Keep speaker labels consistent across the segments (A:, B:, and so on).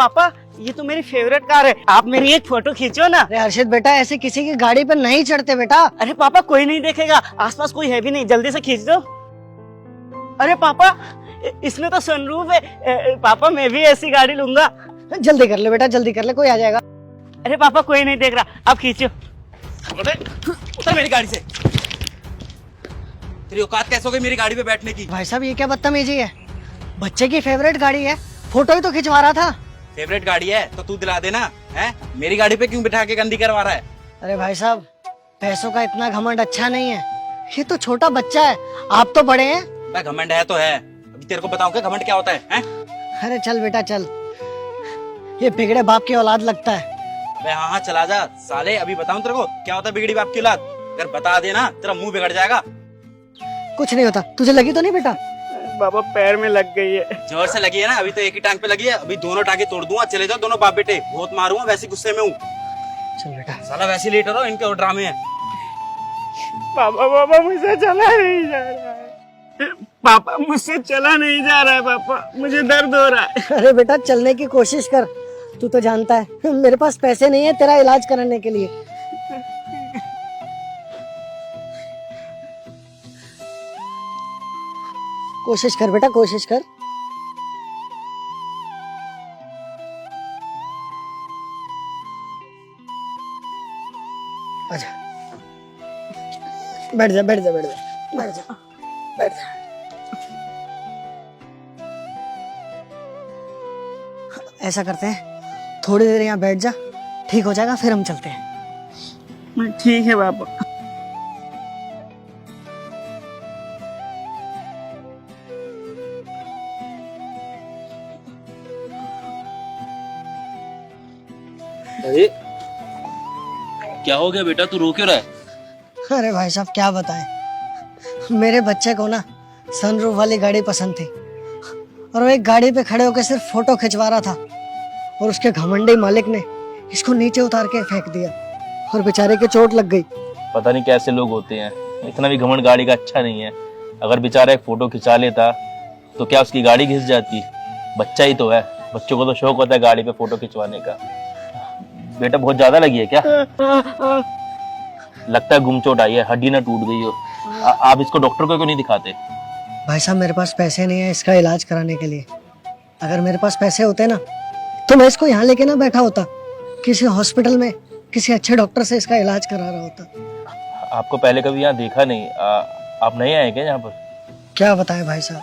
A: पापा, ये तो मेरी फेवरेट कार है, आप मेरी एक फोटो खींचो ना।
B: अरे हर्षित बेटा, ऐसे किसी की गाड़ी पर नहीं चढ़ते बेटा।
A: अरे पापा, कोई नहीं देखेगा, आसपास कोई है भी नहीं, जल्दी से खींच दो। अरे पापा, इसमें तो सनरूफ है। पापा, मैं भी ऐसी गाड़ी लूंगा।
B: जल्दी कर ले बेटा, जल्दी कर ले, कोई आ जाएगा।
A: अरे पापा, कोई नहीं देख रहा, आप खींचो।
C: उतर मेरी गाड़ी से। तेरी औकात कैसे हो गई मेरी गाड़ी पे बैठने की?
B: भाई साहब, ये क्या बदतमीजी है? बच्चे की फेवरेट गाड़ी है, फोटो ही तो खिंचवा रहा था।
C: फेवरेट गाड़ी है तो तू दिला देना है, मेरी गाड़ी पे क्यों बिठा के गंदी करवा रहा है?
B: अरे भाई साहब, पैसों का इतना घमंड अच्छा नहीं है, ये तो छोटा बच्चा है, आप तो बड़े हैं।
C: भाई घमंड है तो है, अभी तेरे को बताऊं क्या घमंड क्या होता है?
B: अरे चल बेटा चल, ये बिगड़े बाप की औलाद लगता है।
C: अबे हाँ चला जा साले, अभी बताऊं तेरे को क्या होता है बिगड़ी बाप की औलाद। अगर बता देना तेरा मुंह बिगड़ जाएगा।
B: कुछ नहीं होता, तुझे लगी तो नहीं बेटा?
A: पापा, पैर में लग गई है।
C: जोर से लगी है ना, अभी तो एक ही टांग पे लगी है, अभी दोनों टांगे तोड़ दूंगा। चले जाओ दोनों बाप बेटे, बहुत मारूंगा, वैसे गुस्से में हूँ।
B: चल बेटा।
C: साला वैसे लेट रहो, इनके और ड्रामे हैं।
A: पापा, मुझसे चला नहीं जा रहा है। पापा, मुझसे चला नहीं जा रहा है पापा, मुझे दर्द हो रहा है।
B: अरे बेटा, चलने की कोशिश कर, तू तो जानता है मेरे पास पैसे नहीं है तेरा इलाज कराने के लिए। कोशिश कर बेटा, कोशिश कर। आजा, बैठ जा, बैठ जा, बैठ जा, बैठ जा, बैठ जा। ऐसा करते हैं, थोड़ी देर यहाँ बैठ जा, ठीक हो जाएगा, फिर हम चलते हैं।
A: ठीक है पापा।
D: अरे क्या हो गया बेटा, तू रो क्यों रहा है?
B: अरे भाई साहब, क्या बताएं, मेरे बच्चे को ना सनरूफ वाली गाड़ी पसंद थी, और वो एक गाड़ी पे खड़े होकर सिर्फ फोटो खिंचवा रहा था, और उसके घमंडी मालिक ने इसको नीचे उतार के फेंक दिया, और बेचारे के चोट लग गई।
D: पता नहीं कैसे लोग होते हैं, इतना भी घमंड गाड़ी का अच्छा नहीं है। अगर बेचारा एक फोटो खिंचा लेता तो क्या उसकी गाड़ी घिस जाती? बच्चा ही तो है, बच्चों को तो शौक होता है गाड़ी पे फोटो खिंचवाने का। बेटा बहुत ज्यादा लगी है क्या? लगता है गुमचोट आई है, हड्डी ना टूट गई हो। आप इसको डॉक्टर को क्यों नहीं दिखाते?
B: भाई साहब, मेरे पास पैसे नहीं है इसका इलाज कराने के लिए। अगर मेरे पास पैसे होते ना तो मैं इसको यहाँ लेके ना बैठा होता, किसी हॉस्पिटल में किसी अच्छे डॉक्टर से इसका इलाज करा रहा होता।
D: आपको पहले कभी यहाँ देखा नहीं, आप नहीं आए क्या यहाँ पर?
B: क्या बताएं भाई साहब,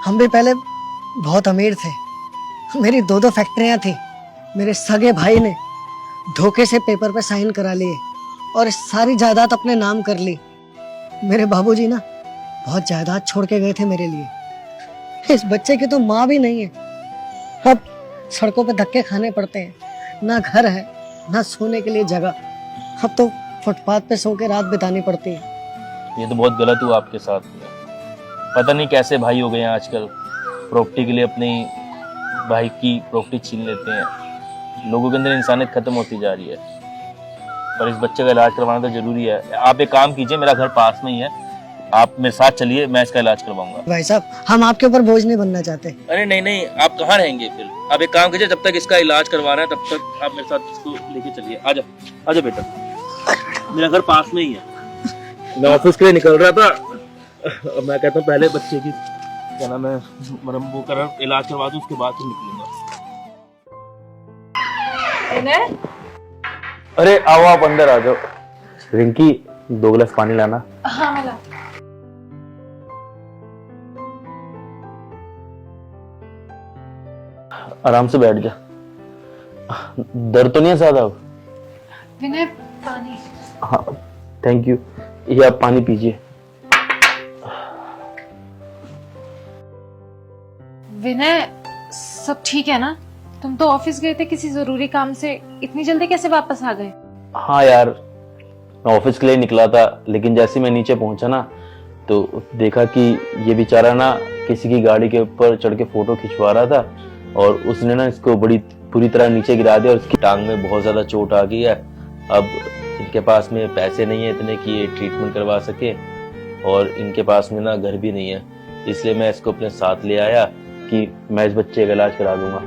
B: हम भी पहले बहुत अमीर थे, मेरी दो दो फैक्ट्रियाँ थी। मेरे सगे भाई ने धोखे से पेपर पे साइन करा लिए और सारी जायदाद अपने नाम कर ली। मेरे बाबूजी ना बहुत जायदाद छोड़ के गए थे मेरे लिए। इस बच्चे की तो माँ भी नहीं है, अब सड़कों पे धक्के खाने पड़ते हैं, ना घर है ना सोने के लिए जगह, अब तो फुटपाथ पे सो के रात बितानी पड़ती है।
D: ये तो बहुत गलत हुआ आपके साथ में। पता नहीं कैसे भाई हो गए हैं आजकल, प्रॉपर्टी के लिए अपनी भाई की प्रॉपर्टी छीन लेते हैं। लोगों के अंदर इंसानियत खत्म होती जा रही है। पर इस बच्चे का इलाज करवाना तो जरूरी है। आप एक काम कीजिए, मेरा घर पास में ही है, आप मेरे साथ चलिए, मैं इसका इलाज करवाऊंगा।
B: भाई साहब, हम आपके ऊपर बोझ नहीं बनना चाहते।
D: अरे नहीं नहीं, आप कहाँ रहेंगे फिर? आप एक काम कीजिए, जब तक इसका इलाज करवाना है तब तक आप मेरे साथ इसको लेके चलिए। आजा आजा बेटा, मेरा घर पास में ही है। मैं ऑफिस के लिए निकल रहा था, मैं कहता हूँ पहले बच्चे की क्या नाम है वो कर इलाज करवा दूं, उसके बाद फिर निकलूंगा।
E: अरे आओ, आप अंदर आ जाओ। रिंकी, 2 गिलास पानी लाना।
F: हाँ मैं ला।
E: आराम से बैठ जा, दर्द तो नहीं है ज्यादा?
F: विनय, पानी।
E: हाँ थैंक यू, ये आप पानी पीजिए।
F: विनय, सब ठीक है ना? तुम तो ऑफिस गए थे किसी जरूरी काम से, इतनी जल्दी कैसे वापस आ गए?
E: हाँ यार, मैं ऑफिस के लिए निकला था, लेकिन जैसे मैं नीचे पहुंचा ना तो देखा कि ये बेचारा ना किसी की गाड़ी के ऊपर चढ़ के फोटो खिंचवा रहा था, और उसने ना इसको बड़ी पूरी तरह नीचे गिरा दिया, और उसकी टांग में बहुत ज्यादा चोट आ गई है। अब इनके पास में पैसे नहीं है इतने कि ये ट्रीटमेंट करवा सके, और इनके पास में ना घर भी नहीं है, इसलिए मैं इसको अपने साथ ले आया कि मैं इस बच्चे का इलाज करा दूंगा।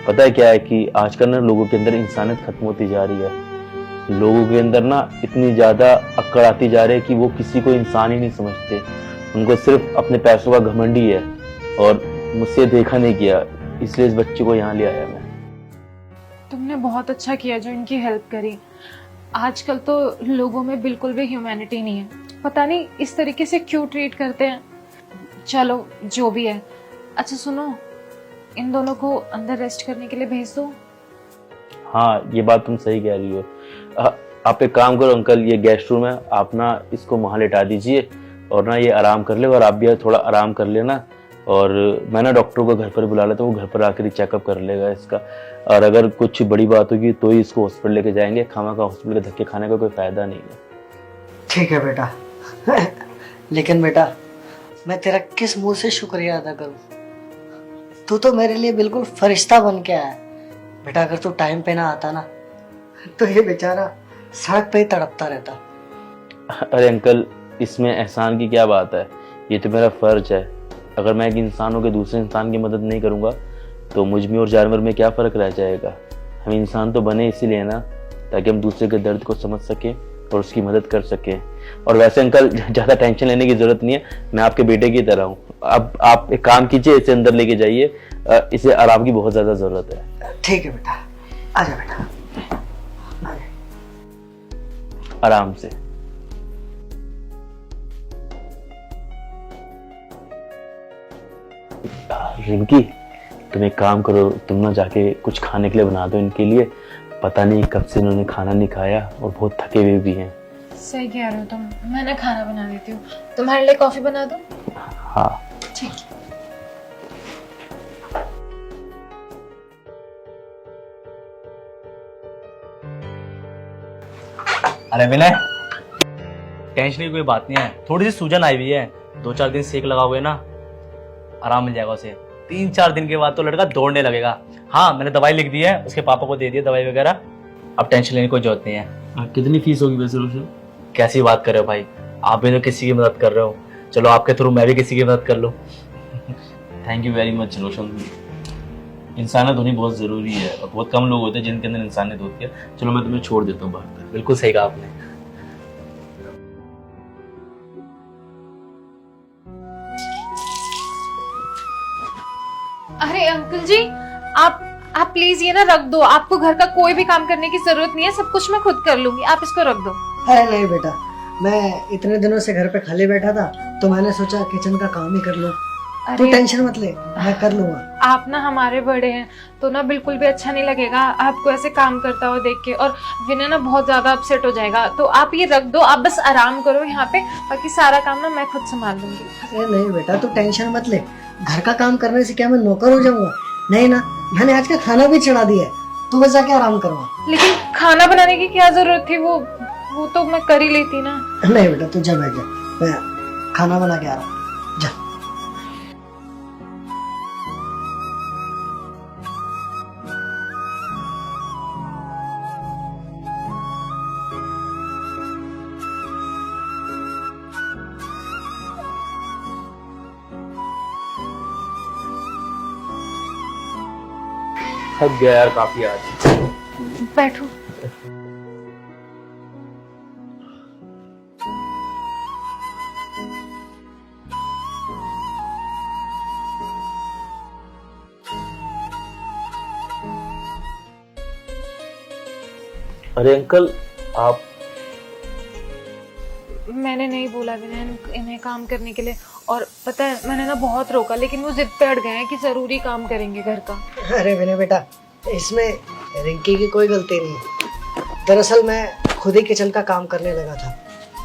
E: पता है क्या है कि आजकल ना लोगों के अंदर इंसानियत खत्म होती जा रही है। लोगों के अंदर ना इतनी ज्यादा अक्कड़ आती जा रही है कि वो किसी को इंसान ही नहीं समझते। उनको सिर्फ अपने पैसों का घमंड ही है। और मुझसे देखा नहीं किया, इसलिए इस बच्चे को यहाँ ले आया मैं।
F: तुमने बहुत अच्छा किया जो इनकी हेल्प करी। आजकल तो लोगों में बिल्कुल भी ह्यूमैनिटी नहीं है, पता नहीं इस तरीके से क्यों ट्रीट करते हैं। चलो जो भी है। अच्छा सुनो, इन दोनों को अंदर रेस्ट करने के लिए भेज दो।
E: हाँ, ये बात तुम सही कह रही हो। आप एक काम करो अंकल, ये गेस्ट रूम है, आप ना इसको वहाँ लेटा दीजिए और ना ये आराम कर ले, और आप भी थोड़ा आराम कर लेना। और मैं ना डॉक्टर को घर पर बुला लेता हूँ, वो घर पर आकर ही चेकअप कर लेगा इसका। और अगर कुछ बड़ी बात होगी तो ही इसको हॉस्पिटल लेके जाएंगे। खामा का हॉस्पिटल के धक्के खाने का कोई फायदा नहीं है।
B: ठीक है बेटा। लेकिन बेटा, मैं तेरा किस मुंह से शुक्रिया अदा करूं? तू तो मेरे लिए बिल्कुल फरिश्ता बन के आया बेटा। अगर तू टाइम पे ना आता ना तो ये बेचारा सड़क पे ही तड़पता रहता।
E: अरे अंकल, इसमें एहसान की क्या बात है? ये तो मेरा फर्ज है। अगर मैं एक इंसान होकर दूसरे इंसान की मदद नहीं करूंगा तो मुझ में और जानवर में क्या फ़र्क रह जाएगा? हम इंसान तो बने इसीलिए ना, ताकि हम दूसरे के दर्द को समझ सकें और उसकी मदद कर सकें। और वैसे अंकल, ज़्यादा टेंशन लेने की ज़रूरत नहीं है, मैं आपके बेटे की तरह हूँ। अब आप एक काम कीजिए, इसे अंदर लेके जाइए, इसे आराम की बहुत ज़्यादा ज़रूरत है।
B: ठीक है बेटा, आजा बेटा, आजा।
E: आराम से। रिंकी, तुम एक काम करो, तुम ना जाके कुछ खाने के लिए बना दो इनके लिए। पता नहीं कब से इन्होंने खाना नहीं खाया और बहुत थके हुए भी हैं।
F: सही कह रहे हो तुम, मैंने खाना बना देती हूँ। तुम्हारे लिए कॉफी बना दूँ?
E: हाँ
F: ठीक।
G: अरे विनय, टेंशन की कोई बात नहीं है। थोड़ी सी सूजन आई हुई है, 2-4 दिन सेक लगाओगे ना, आराम मिल जाएगा उसे। 3-4 दिन के बाद तो लड़का दौड़ने लगेगा। हाँ, मैंने दवाई लिख दी है, उसके पापा को दे दी है दवाई वगैरह। अब टेंशन लेने की कोई जरूरत नहीं है।
E: कितनी फीस होगी वैसे रोशन?
G: कैसी बात कर रहे हो भाई, आप भी तो किसी की मदद कर रहे हो। चलो आपके थ्रू मैं भी किसी की मदद कर लूँ।
D: थैंक यू वेरी मच रोशन। इंसानियत होनी बहुत ज़रूरी है और बहुत कम लोग होते हैं जिनके अंदर इंसानियत होती है। चलो मैं तुम्हें छोड़ देता हूँ बाहर तक।
G: बिल्कुल सही कहा आपने।
F: अरे अंकल जी, आप प्लीज ये ना रख दो। आपको घर का कोई भी काम करने की जरूरत नहीं है, सब कुछ मैं खुद कर लूंगी। आप इसको रख दो।
B: अरे नहीं बेटा, मैं इतने दिनों से घर पे खाली बैठा था तो मैंने सोचा किचन का काम ही कर लूं। तू टेंशन मत ले, मैं कर लूंगा।
F: आप ना हमारे बड़े हैं तो ना बिल्कुल भी अच्छा नहीं लगेगा आपको ऐसे काम करता हुआ देख के, और विनय ना बहुत ज्यादा अपसेट हो जाएगा। तो आप ये रख दो, आप बस आराम करो यहाँ पे, बाकी सारा काम ना मैं खुद संभाल लूंगी।
B: अरे नहीं बेटा, तू टेंशन मत ले। घर का काम करने से क्या मैं नौकर हो जाऊंगा? नहीं ना, मैंने आज का खाना भी चढ़ा दिया है, तू बस जाके आराम करवा।
F: लेकिन खाना बनाने की क्या जरूरत थी? वो तो मैं कर ही लेती ना।
B: नहीं बेटा, तू जा बैठ जा, मैं खाना बना के आ रहा हूँ। जा।
D: थक गया यार काफी आज।
F: बैठो।
E: अरे अंकल, आप?
F: मैंने नहीं बोला विनय इन्हें काम करने के लिए, और पता है मैंने ना बहुत रोका लेकिन वो जिद पे अड़ गए हैं कि जरूरी काम करेंगे घर का।
B: अरे विनय बेटा, इसमें रिंकी की कोई गलती नहीं है। दरअसल मैं खुद ही किचन का काम करने लगा था।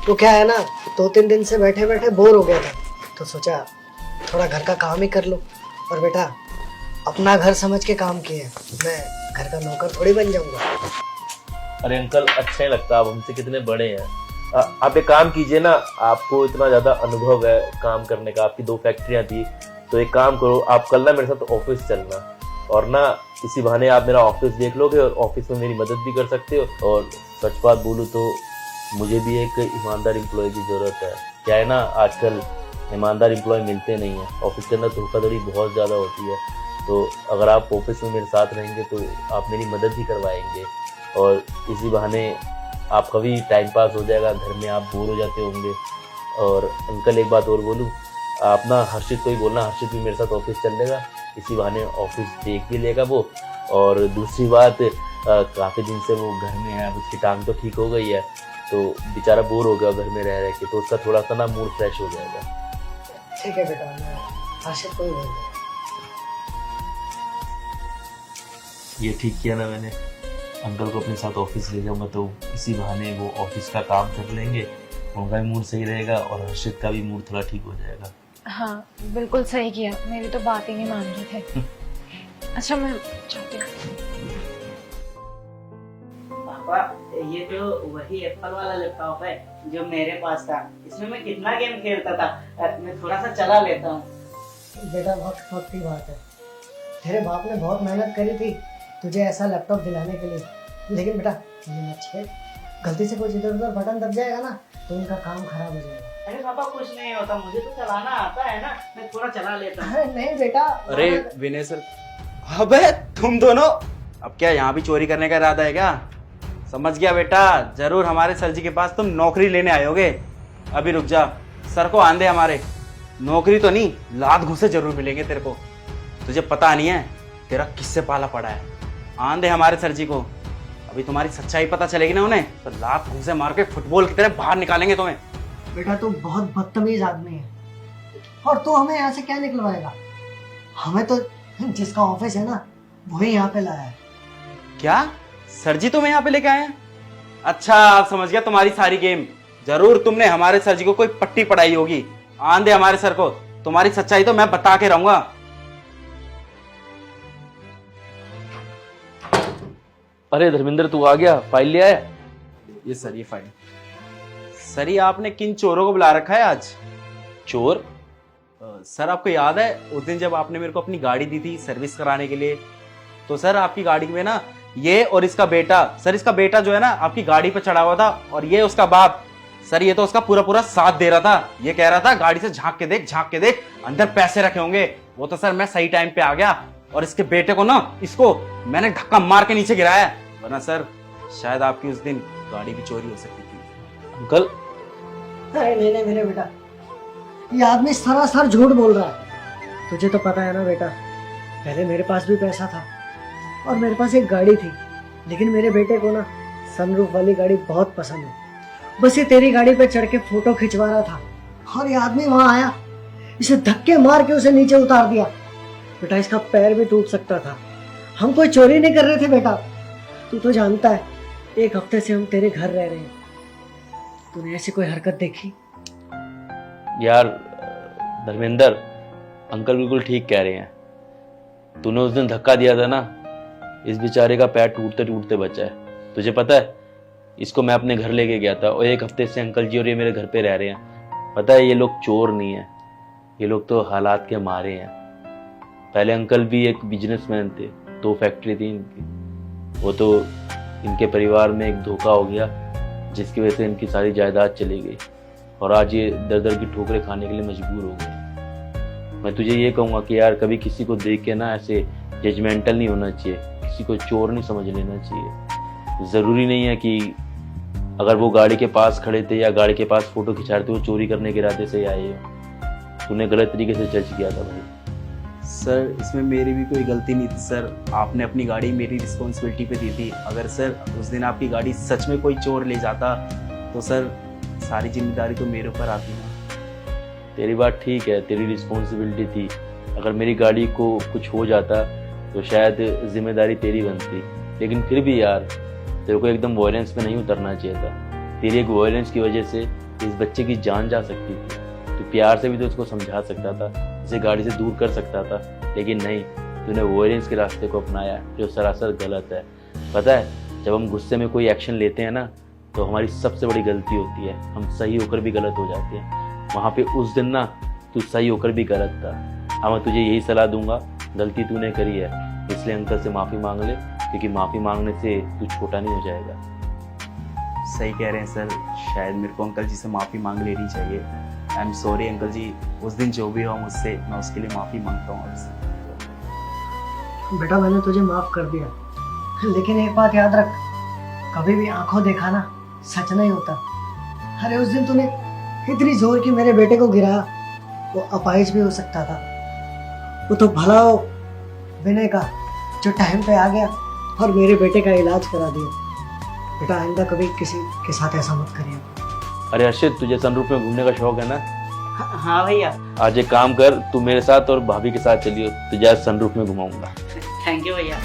B: तो क्या है ना, 2-3 दिन से बैठे बैठे बोर हो गया था, तो सोचा थोड़ा घर का काम ही कर लो। और बेटा, अपना घर समझ के काम किया, मैं घर का नौकर थोड़ी बन जाऊंगा।
D: अरे अंकल, अच्छा ही लगता, आप हमसे कितने बड़े हैं। आप एक काम कीजिए ना, आपको इतना ज्यादा अनुभव है काम करने का, आपकी 2 फैक्ट्रियां थी, तो एक काम करो, आप कल ना मेरे साथ ऑफिस चलना, और ना इसी बहाने आप मेरा ऑफिस देख लोगे और ऑफिस में मेरी मदद भी कर सकते हो। और सच बात बोलूँ तो मुझे भी एक ईमानदार एम्प्लॉय की जरूरत है। क्या है ना, आजकल ईमानदार एम्प्लॉय मिलते नहीं है, ऑफिस के अंदर धोखाधड़ी बहुत ज्यादा होती है।
E: तो अगर आप ऑफिस में मेरे साथ रहेंगे तो आप मेरी मदद भी करवाएंगे और इसी बहाने आपका भी टाइम पास हो जाएगा, घर में आप बोर हो जाते होंगे। और अंकल एक बात और बोलूँ, आप ना हर्षित को ही बोलना, हर्षित भी मेरे साथ ऑफिस चल लेगा, इसी बहाने ऑफिस देख भी लेगा वो। और दूसरी बात, काफ़ी दिन से वो घर में है, अब उसकी टांग तो ठीक हो गई है, तो बेचारा बोर हो गया घर में रह के, तो उसका थोड़ा सा ना मूड फ्रेश हो जाएगा।
B: ठीक है बेटा, मैं हर्षित को ही बोल दूंगा।
D: ये ठीक किया ना मैंने, अंकल को अपने साथ ऑफिस ले जाऊंगा तो इसी बहाने वो ऑफिस का काम कर लेंगे, उनका भी मूड सही रहेगा और हर्षित का भी मूड थोड़ा ठीक हो जाएगा।
F: हाँ बिल्कुल सही किया, मेरी तो बात ही नहीं मान रहे थे। अच्छा मैं जाती हूँ।
A: पापा ये जो वही एप्पल वाला लैपटॉप है जो मेरे पास था, इसमें मैं कितना गेम खेलता था, मैं थोड़ा सा चला लेता हूँ।
B: बेटा वक्त की बात है, तेरे बाप ने बहुत मेहनत करी थी तुझे ऐसा लैपटॉप दिलाने के लिए, लेकिन बेटा ये मत छेड़, गलती से कुछ इधर उधर बटन दब जाएगा ना तो उनका काम खराब हो जाएगा।
A: अरे पापा कुछ नहीं होता, मुझे तो चलाना आता है ना, मैं थोड़ा चला लेता हूँ।
B: अरे नहीं बेटा।
C: अरे विनय सर, अबे तुम दोनों अब क्या यहाँ भी चोरी करने का इरादा है क्या? समझ गया बेटा, जरूर हमारे सर जी के पास तुम नौकरी लेने आए होगे। अभी रुक जा, सर को आंदे हमारे, नौकरी तो नहीं लात घूसे जरूर मिलेंगे तेरे को। तुझे पता नहीं है तेरा किससे पाला पड़ा है, आंदे हमारे सर जी को। अभी तुम्हारी सच्चाई पता चलेगी ना उन्हें, तो लात घूसे मार के फुटबॉल की तरह बाहर निकालेंगे तुम्हें।
B: बेटा तू बहुत बदतमीज आदमी है, और तू हमें यहाँ से क्या निकलवाएगा? हमें तो जिसका ऑफिस है ना वही यहाँ पे लाया है।
C: क्या सर जी तुम्हें यहाँ पे लेके आए हैं? अच्छा आप समझ गया तुम्हारी सारी गेम, जरूर तुमने हमारे सर जी को कोई पट्टी पढ़ाई होगी। आंदे हमारे सर को, तुम्हारी सच्चाई तो मैं बता के रहूंगा।
E: अरे धर्मेंद्र तू आ गया, फाइल ले आया?
C: ये सर, ये फाइल। सर ये आपने किन चोरों को बुला रखा है आज?
E: चोर?
C: सर आपको याद है उस दिन जब आपने मेरे को अपनी गाड़ी दी थी सर्विस कराने के लिए, तो सर आपकी गाड़ी में ना ये और इसका बेटा, सर इसका बेटा जो है ना आपकी गाड़ी पे चढ़ा हुआ था, और ये उसका बाप, सर ये तो उसका पूरा पूरा साथ दे रहा था। ये कह रहा था गाड़ी से झांक के देख, अंदर पैसे रखे होंगे। वो तो सर मैं सही टाइम पे आ गया, और इसके बेटे को ना, इसको मैंने धक्का मार के नीचे गिराया, वरना सर शायद आपकी उस दिन गाड़ी भी चोरी हो सकती थी।
E: अंकल?
B: अरे नहीं मेरे बेटा, ये आदमी सरासर झूठ बोल रहा है। तुझे तो पता है ना बेटा, पहले मेरे पास भी पैसा था और मेरे पास एक गाड़ी थी, लेकिन मेरे बेटे को ना सनरूफ वाली गाड़ी बहुत पसंद है। बस ये तेरी गाड़ी पे चढ़ के फोटो खिंचवा रहा था, और ये आदमी वहां आया, इसे धक्के मार के उसे नीचे उतार दिया। बेटा इसका पैर भी टूट सकता था। हम कोई चोरी नहीं कर रहे थे बेटा, तू तो जानता है 1 हफ्ते से हम तेरे घर रह रहे हैं। तूने ऐसी कोई हरकत देखी?
E: यार धर्मेंद्र, अंकल बिल्कुल ठीक कह रहे हैं। तूने उस दिन धक्का दिया था ना, इस बेचारे का पैर टूटते टूटते बचा है। तुझे पता है, इसको मैं अपने घर लेके गया था, और 1 हफ्ते से अंकल जी और ये मेरे घर पे रह रहे हैं। पता है ये लोग चोर नहीं है, ये लोग तो हालात के मारे हैं। पहले अंकल भी एक बिजनेसमैन थे, 2 फैक्ट्री थी इनकी, वो तो इनके परिवार में एक धोखा हो गया जिसकी वजह से इनकी सारी जायदाद चली गई, और आज ये दर दर की ठोकरें खाने के लिए मजबूर हो गए। मैं तुझे ये कहूँगा कि यार कभी किसी को देख के ना ऐसे जजमेंटल नहीं होना चाहिए, किसी को चोर नहीं समझ लेना चाहिए। ज़रूरी नहीं है कि अगर वो गाड़ी के पास खड़े थे या गाड़ी के पास फोटो खिंचा रहे थे वो चोरी करने के इरादे से आए हो। तूने गलत तरीके से जज किया था भाई।
C: सर इसमें मेरी भी कोई गलती नहीं थी सर, आपने अपनी गाड़ी मेरी रिस्पॉन्सिबिलिटी पे दी थी। अगर सर उस दिन आपकी गाड़ी सच में कोई चोर ले जाता तो सर सारी जिम्मेदारी तो मेरे ऊपर आती ना।
E: तेरी बात ठीक है, तेरी रिस्पॉन्सिबिलिटी थी। अगर मेरी गाड़ी को कुछ हो जाता तो शायद जिम्मेदारी तेरी बनती, लेकिन फिर भी यार तेरे को एकदम वायलेंस पे नहीं उतरना चाहिए था। तेरी एक वायलेंस की वजह से इस बच्चे की जान जा सकती थी। तो प्यार से भी तो उसको समझा सकता था, इसे गाड़ी से दूर कर सकता था, लेकिन नहीं, तूने वायलेंस के रास्ते को अपनाया जो सरासर गलत है। पता है जब हम गुस्से में कोई एक्शन लेते हैं ना तो हमारी सबसे बड़ी गलती होती है, हम सही होकर भी गलत हो जाते हैं। वहाँ पे उस दिन ना तू सही होकर भी गलत था। हाँ मैं तुझे यही सलाह दूंगा, गलती तूने करी है इसलिए अंकल से माफ़ी मांग ले, क्योंकि माफ़ी मांगने से तू छोटा नहीं हो जाएगा।
C: सही कह रहे हैं सर, शायद मेरे को अंकल जी से माफ़ी मांग लेनी चाहिए। आई एम सॉरी अंकल जी, उस दिन जो भी हुआ मुझसे मैं उसके लिए माफ़ी मांगता हूँ आपसे।
B: बेटा मैंने तुझे माफ कर दिया, लेकिन एक बात याद रख, कभी भी आंखों देखा ना सच नहीं होता। अरे उस दिन तूने इतनी जोर की मेरे बेटे को गिराया, वो अपाहिज भी हो सकता था। वो तो भला हो विनय का जो टाइम पे आ गया और मेरे बेटे का इलाज करा दिया। बेटा आइंदा कभी किसी के साथ ऐसा मत करिए।
E: अरे हर्षित, तुझे सनरूफ में घूमने का शौक है ना?
A: हाँ भैया।
E: आज एक काम कर, तू मेरे साथ और भाभी के साथ चलियो, तुझे आज सनरूफ में घुमाऊंगा।
A: थैंक यू भैया।